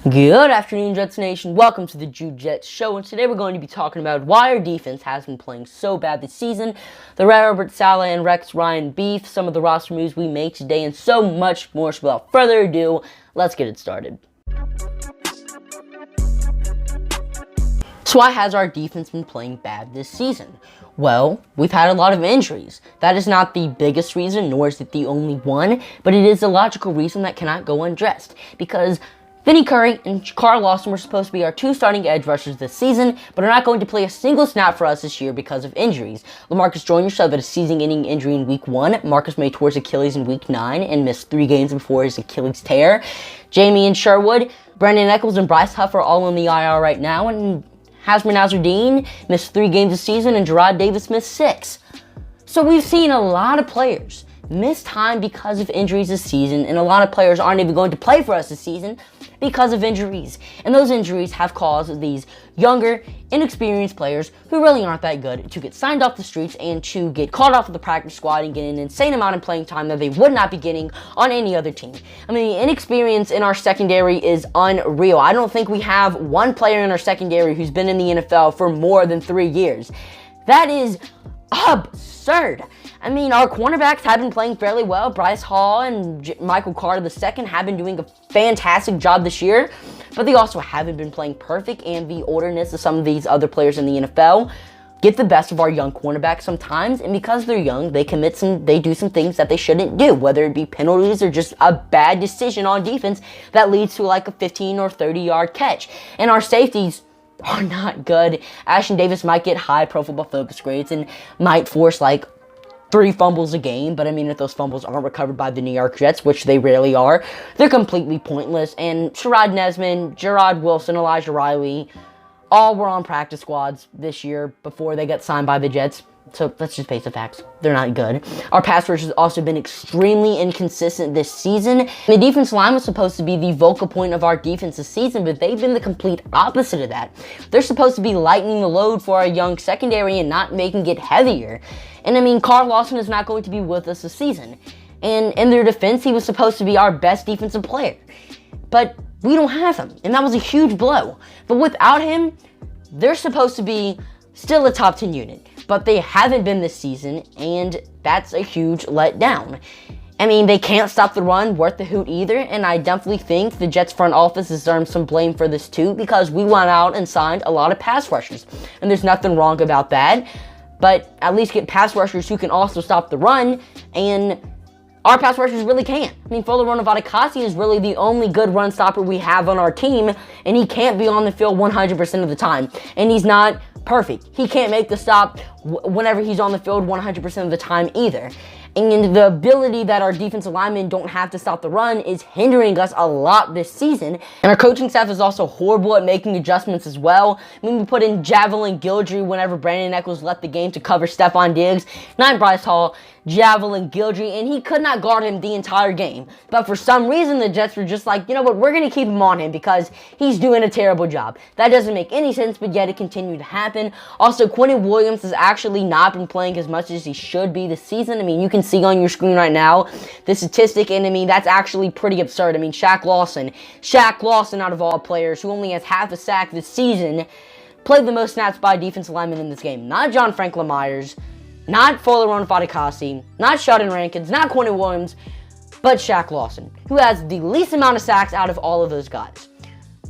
Good afternoon, Jets Nation. Welcome to the Jude Jets Show, and today we're going to be talking about why our defense has been playing so bad this season, the Ryan-Salah and Rex Ryan beef, some of the roster moves we made today, and so much more. So without further ado, let's get it started. So why has our defense been playing bad this season? Well, we've had a lot of injuries. That is not the biggest reason, nor is it the only one, but it is a logical reason that cannot go undressed, because Vinny Curry and Carl Lawson were supposed to be our two starting edge rushers this season, but are not going to play a single snap for us this year because of injuries. LaMarcus Joyner suffered a season-ending injury in Week 1. Marcus May tore his Achilles in Week 9 and missed 3 games before his Achilles tear. Jamie and Sherwood, Brandon Echols, and Bryce Huff are all on the IR right now, and Hasmer Nazardine missed 3 games this season, and Gerard Davis missed 6. So we've seen a lot of players miss time because of injuries this season, and a lot of players aren't even going to play for us this season because of injuries. And those injuries have caused these younger, inexperienced players who really aren't that good to get signed off the streets and to get called off of the practice squad and get an insane amount of playing time that they would not be getting on any other team. I mean, the inexperience in our secondary is unreal. I don't think we have one player in our secondary who's been in the NFL for more than 3 years. That is absurd. I mean, our cornerbacks have been playing fairly well. Bryce Hall and Michael Carter II have been doing a fantastic job this year, but they also haven't been playing perfect, and the olderness of some of these other players in the NFL get the best of our young cornerbacks sometimes, and because they're young, they do some things that they shouldn't do, whether it be penalties or just a bad decision on defense that leads to like a 15 or 30-yard catch. And our safeties are not good. Ashton Davis might get high Pro Football Focus grades and might force like 3 fumbles a game, but I mean, if those fumbles aren't recovered by the New York Jets, which they rarely are, they're completely pointless. And Sherrod Nesman, Gerard Wilson, Elijah Riley, all were on practice squads this year before they got signed by the Jets. So let's just face the facts. They're not good. Our pass rush has also been extremely inconsistent this season. The defensive line was supposed to be the focal point of our defense this season, but they've been the complete opposite of that. They're supposed to be lightening the load for our young secondary and not making it heavier. And I mean, Carl Lawson is not going to be with us this season. And in their defense, he was supposed to be our best defensive player. But we don't have him, and that was a huge blow. But without him, they're supposed to be still a top 10 unit. But they haven't been this season, and that's a huge letdown. I mean, they can't stop the run worth the hoot either, and I definitely think the Jets front office deserves some blame for this too, because we went out and signed a lot of pass rushers, and there's nothing wrong about that, but at least get pass rushers who can also stop the run, and our pass rushers really can't. I mean, Folarin Vadakasi is really the only good run stopper we have on our team, and he can't be on the field 100% of the time, and he's not perfect. He can't make the stop whenever he's on the field 100% of the time either. And the ability that our defensive linemen don't have to stop the run is hindering us a lot this season. And our coaching staff is also horrible at making adjustments as well. I mean, we put in Javelin Guillory whenever Brandon Echols left the game to cover Stephon Diggs, not Bryce Hall, Javelin Guillory, and he could not guard him the entire game. But for some reason, the Jets were just like, you know what, we're going to keep him on him because he's doing a terrible job. That doesn't make any sense, but yet it continued to happen. Also, Quentin Williams has actually not been playing as much as he should be this season. I mean, you can see on your screen right now the statistic, and I mean, that's actually pretty absurd. I mean, Shaq Lawson out of all players, who only has half a sack this season, played the most snaps by defensive linemen in this game. Not John Franklin Myers, not Folarin Vadakasi, not Sheldon Rankins, not Quentin Williams, but Shaq Lawson, who has the least amount of sacks out of all of those guys.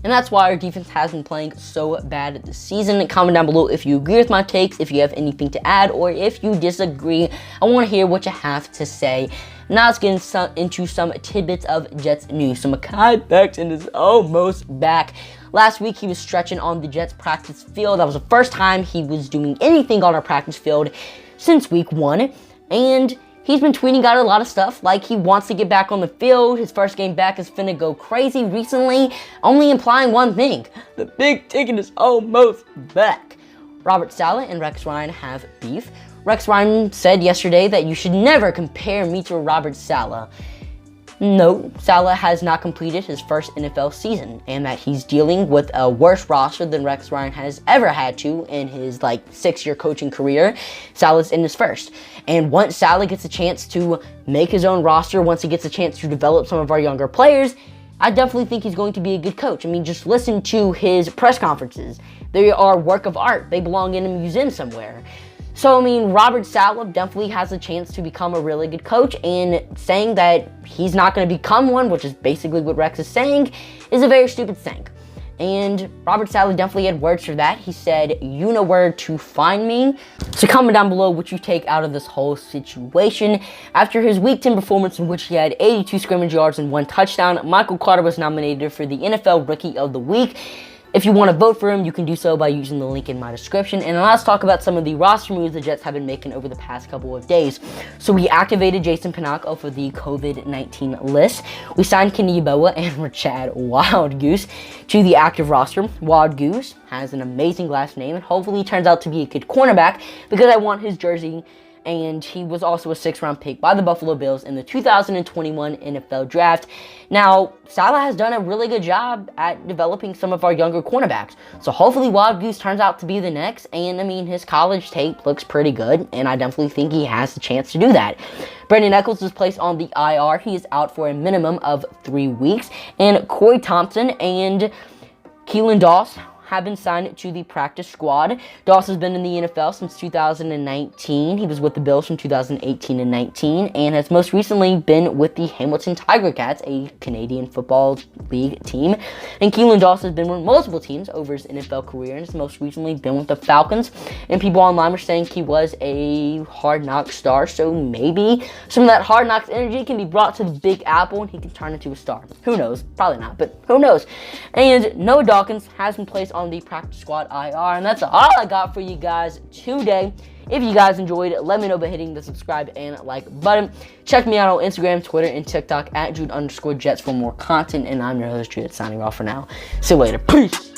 And that's why our defense has been playing so bad this season. Comment down below if you agree with my takes, if you have anything to add, or if you disagree. I want to hear what you have to say. Now let's get into some tidbits of Jets news. So Mekhi Becton is almost back. Last week, he was stretching on the Jets practice field. That was the first time he was doing anything on our practice field since week 1. And he's been tweeting out a lot of stuff, like he wants to get back on the field. His first game back is finna go crazy recently, only implying one thing: the big ticket is almost back. Robert-Salah and Rex Ryan have beef. Rex Ryan said yesterday that you should never compare me to Robert-Salah. No, Salah has not completed his first NFL season, and that he's dealing with a worse roster than Rex Ryan has ever had to in his 6-year coaching career. Salah's in his first. And once Salah gets a chance to make his own roster, once he gets a chance to develop some of our younger players, I definitely think he's going to be a good coach. I mean, just listen to his press conferences. They are work of art. They belong in a museum somewhere. So, I mean, Robert-Saleh definitely has a chance to become a really good coach, and saying that he's not going to become one, which is basically what Rex is saying, is a very stupid thing. And Robert-Saleh definitely had words for that. He said, you know where to find me. So comment down below what you take out of this whole situation. After his Week 10 performance in which he had 82 scrimmage yards and 1 touchdown, Michael Carter was nominated for the NFL Rookie of the Week. If you want to vote for him, you can do so by using the link in my description. And let's talk about some of the roster moves the Jets have been making over the past couple of days. So we activated Jason Pinnock off of the COVID-19 list. We signed Kenny Yeboah and Rachad Wildgoose to the active roster. Wildgoose has an amazing last name, and hopefully he turns out to be a good cornerback because I want his jersey. And he was also a 6th-round pick by the Buffalo Bills in the 2021 NFL Draft. Now, Salah has done a really good job at developing some of our younger cornerbacks. So hopefully Wildgoose turns out to be the next. And, I mean, his college tape looks pretty good, and I definitely think he has the chance to do that. Brandon Echols was placed on the IR. He is out for a minimum of 3 weeks. And Corey Thompson and Keelan Doss have been signed to the practice squad. Doss has been in the NFL since 2019. He was with the Bills from 2018 and 19, and has most recently been with the Hamilton Tiger Cats, a Canadian Football League team. And Keelan Doss has been with multiple teams over his NFL career, and has most recently been with the Falcons. And people online were saying he was a Hard Knocks star, so maybe some of that Hard Knocks energy can be brought to the Big Apple, and he can turn into a star. Who knows? Probably not, but who knows? And Noah Dawkins has been placed on the practice squad IR, and that's all I got for you guys today. If you guys enjoyed, let me know by hitting the subscribe and like button. Check me out on Instagram, Twitter, and TikTok at Jude_Jets for more content, and I'm your host, Jude, signing off for now. See you later. Peace.